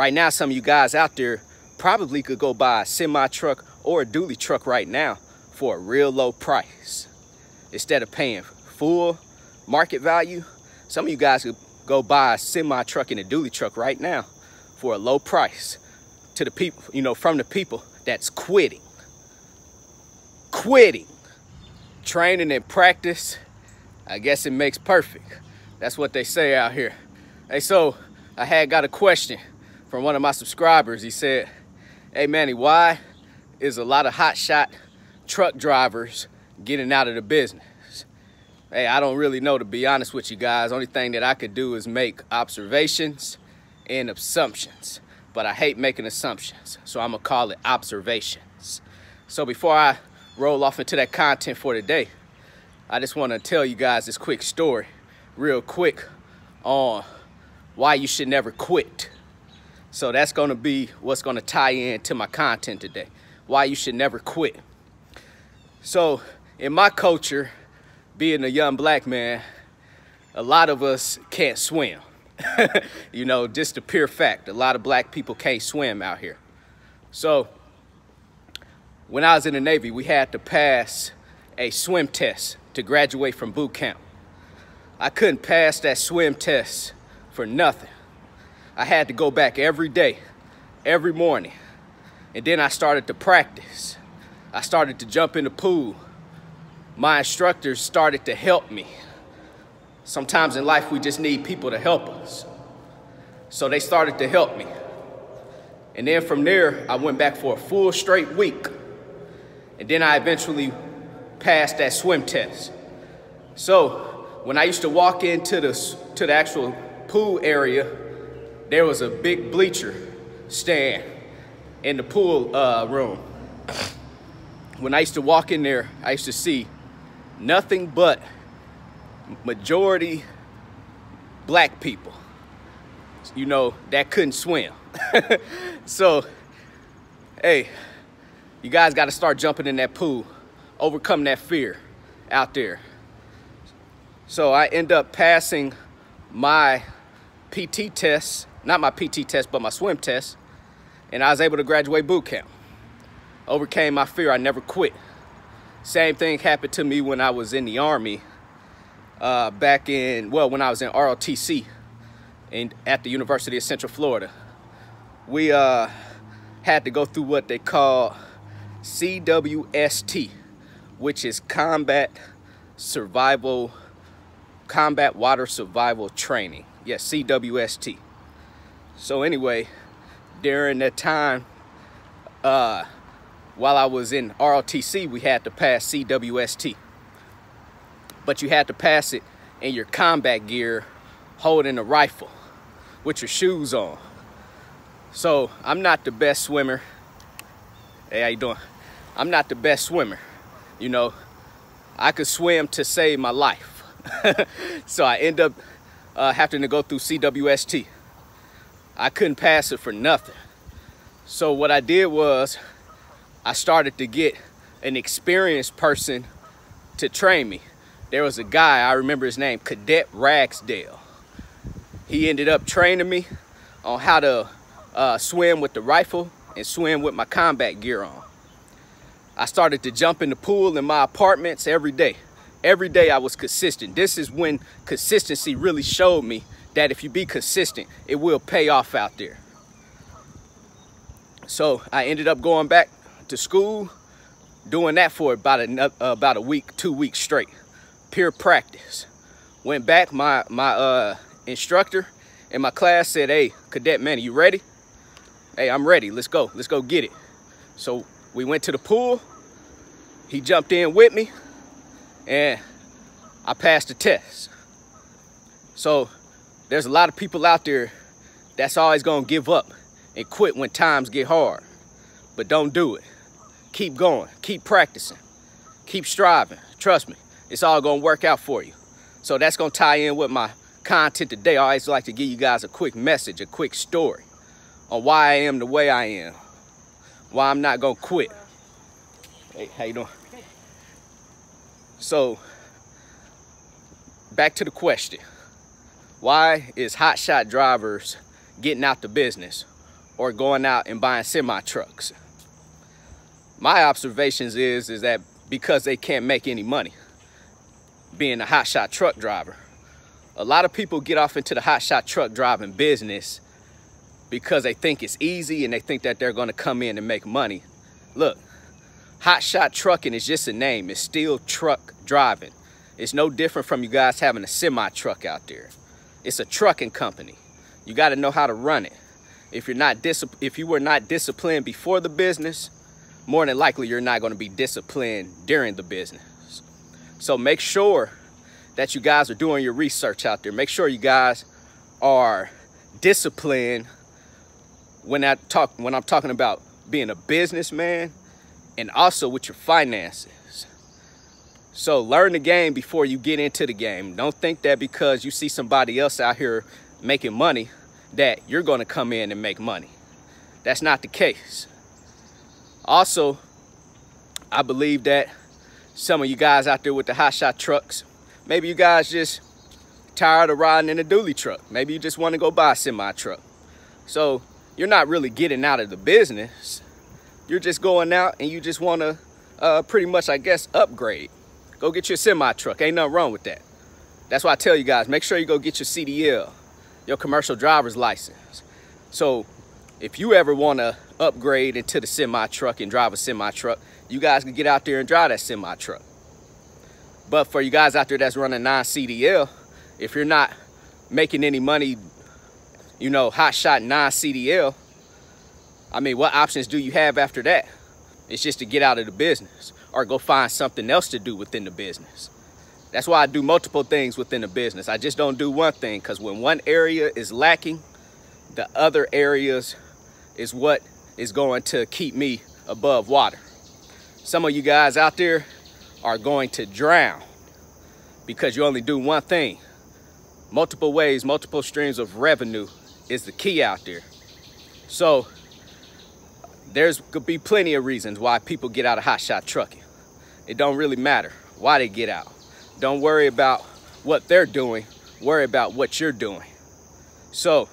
Right now, some of you guys out there probably could go buy a semi truck or a dually truck right now for a real low price. Instead of paying full market value, some of you guys could go buy a semi truck and a dually truck right now for a low price to the people, you know, from the people that's quitting. Training and practice, I guess it makes perfect. That's what they say out here. Hey, so I had got a question from one of my subscribers. He said, hey Manny, why is a lot of hotshot truck drivers getting out of the business? Hey, I don't really know, to be honest with you guys. Only thing that I could do is make observations and assumptions, but I hate making assumptions, so I'm gonna call it observations. So before I roll off into that content for today, I just want to tell you guys this quick story real quick on why you should never quit. So that's going to be what's going to tie into my content today, why you should never quit. So in my culture, being a young black man, a lot of us can't swim. You know, just a pure fact, a lot of black people can't swim out here. So when I was in the Navy, we had to pass a swim test to graduate from boot camp. I couldn't pass that swim test for nothing. I had to go back every day, every morning. And then I started to practice. I started to jump in the pool. My instructors started to help me. Sometimes in life, we just need people to help us. So they started to help me. And then from there, I went back for a full straight week. And then I eventually passed that swim test. So when I used to walk into the actual pool area, there was a big bleacher stand in the pool room. When I used to walk in there, I used to see nothing but majority black people, you know, that couldn't swim. So, hey, you guys got to start jumping in that pool, overcome that fear out there. So I end up passing my PT test, not my PT test, but my swim test, and I was able to graduate boot camp. Overcame my fear, I never quit. Same thing happened to me when I was in the Army, when I was in ROTC at the University of Central Florida. We had to go through what they call CWST, which is Combat Water Survival Training. Yes, CWST. So anyway, during that time, while I was in ROTC, we had to pass CWST. But you had to pass it in your combat gear, holding a rifle, with your shoes on. So I'm not the best swimmer. Hey, how you doing? I'm not the best swimmer. You know, I could swim to save my life. So I end up having to go through CWST. I couldn't pass it for nothing. So what I did was I started to get an experienced person to train me. There was a guy, I remember his name, Cadet Ragsdale. He ended up training me on how to swim with the rifle and swim with my combat gear on. I started to jump in the pool in my apartments every day. Every day I was consistent. This is when consistency really showed me that if you be consistent, it will pay off out there. So I ended up going back to school, doing that for about a week, 2 weeks straight. Pure practice. Went back, my instructor in my class said, hey, Cadet Manny, you ready? Hey, I'm ready, let's go get it. So we went to the pool, he jumped in with me, and I passed the test. So there's a lot of people out there that's always gonna give up and quit when times get hard. But don't do it. Keep going, keep practicing, keep striving. Trust me, it's all gonna work out for you. So that's gonna tie in with my content today. I always like to give you guys a quick message, a quick story on why I am the way I am, why I'm not gonna quit. Hey, how you doing? So, back to the question. Why is hotshot drivers getting out the business? or going out and buying semi-trucks. My observations is that because they can't make any money being a hotshot truck driver. A lot of people get off into the hotshot truck driving business because they think it's easy and they think that they're going to come in and make money. Look, hotshot trucking is just a name. It's still truck driving. It's no different from you guys having a semi-truck out there. It's a trucking company. You got to know how to run it. If you were not disciplined before the business, more than likely you're not going to be disciplined during the business. So make sure that you guys are doing your research out there. Make sure you guys are disciplined when I'm talking about being a businessman and also with your finances. So learn the game before you get into the game. Don't think that because you see somebody else out here making money that you're going to come in and make money. That's not the case. Also, I believe that some of you guys out there with the hotshot trucks, maybe you guys just tired of riding in a dually truck. Maybe you just want to go buy a semi-truck. So you're not really getting out of the business. You're just going out and you just want to pretty much, I guess, upgrade. Go get your semi-truck. Ain't nothing wrong with that. That's why I tell you guys, make sure you go get your CDL, your commercial driver's license. So if you ever want to upgrade into the semi-truck and drive a semi-truck, you guys can get out there and drive that semi-truck. But for you guys out there that's running non-CDL, if you're not making any money, you know, hotshot non-CDL, I mean, what options do you have after that? It's just to get out of the business or go find something else to do within the business. That's why I do multiple things within the business. I just don't do one thing, because when one area is lacking, the other areas is what is going to keep me above water. Some of you guys out there are going to drown because you only do one thing. Multiple ways, multiple streams of revenue is the key out there. So there's could be plenty of reasons why people get out of hotshot trucking. It don't really matter why they get out. Don't worry about what they're doing. Worry about what you're doing. So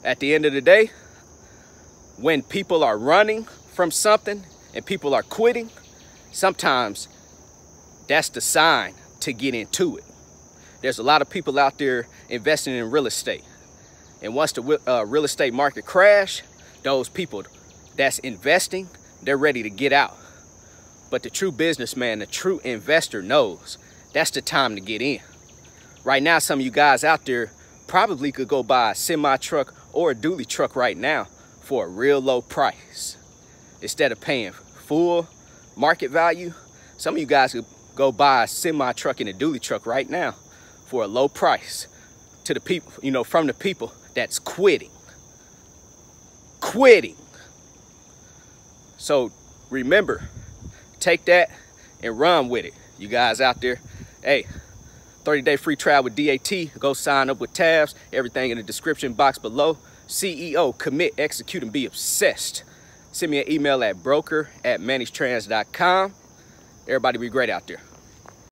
at the end of the day, when people are running from something and people are quitting, sometimes that's the sign to get into it. There's a lot of people out there investing in real estate. And once the real estate market crash, those people that's investing, they're ready to get out. But the true businessman, the true investor knows that's the time to get in. Right now, some of you guys out there probably could go buy a semi-truck or a dually truck right now for a real low price. Instead of paying full market value, some of you guys could go buy a semi-truck and a dually truck right now for a low price to the people, you know, from the people that's quitting. So remember, take that and run with it. You guys out there, hey, 30-day free trial with DAT. Go sign up with TAFS. Everything in the description box below. CEO, commit, execute, and be obsessed. Send me an email at broker@managedtrans.com. Everybody be great out there.